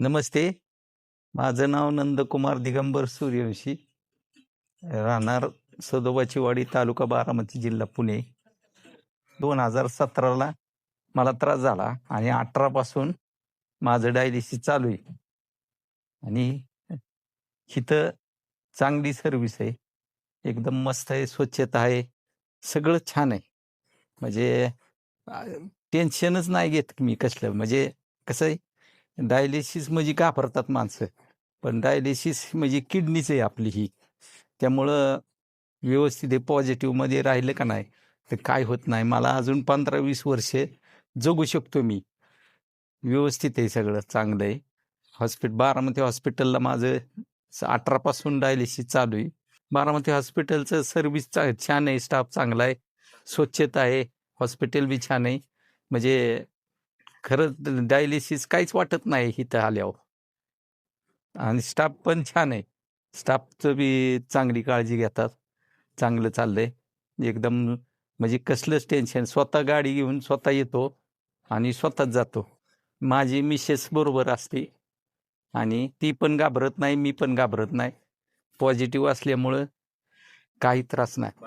नमस्ते. माझं नाव नंदकुमार दिगंबर सूर्यवंशी. राहणार सदोबाची वाडी, तालुका बारामती, जिल्हा पुणे. 2017ला मला त्रास झाला आणि 18 पासून माझं डायलिसिस चालू आहे. आणि इथं चांगली सर्व्हिस आहे. एकदम मस्त आहे, स्वच्छता आहे, सगळं छान आहे. म्हणजे टेन्शनच नाही घेत मी कसलं. म्हणजे कसं आहे, डायलिसिस म्हणजे घाबरतात माणसं. पण डायलिसिस म्हणजे किडनीच आहे आपली ही. त्यामुळं व्यवस्थित आहे, पॉझिटिव्हमध्ये राहिलं का नाही तर काय होत नाही. मला अजून 15-20 वर्षे जगू शकतो मी. व्यवस्थित आहे, सगळं चांगलं आहे. बारामती हॉस्पिटलला माझं 18 पासून डायलिसिस चालू आहे. बारामती हॉस्पिटलचं सर्व्हिस छान आहे, स्टाफ चांगला आहे, स्वच्छता आहे, हॉस्पिटल बी छान आहे. म्हणजे खरंच डायलिसिस काहीच वाटत नाही इथं आल्यावर. आणि स्टाफ पण छान आहे. स्टाफचं बी चांगली काळजी घेतात. चांगलं चाललंय एकदम. म्हणजे कसलंच टेन्शन. स्वतः गाडी घेऊन स्वतः येतो आणि स्वतःच जातो. माझी मिसेस बरोबर असते आणि ती पण घाबरत नाही, मी पण घाबरत नाही. पॉझिटिव्ह असल्यामुळं काही त्रास नाही.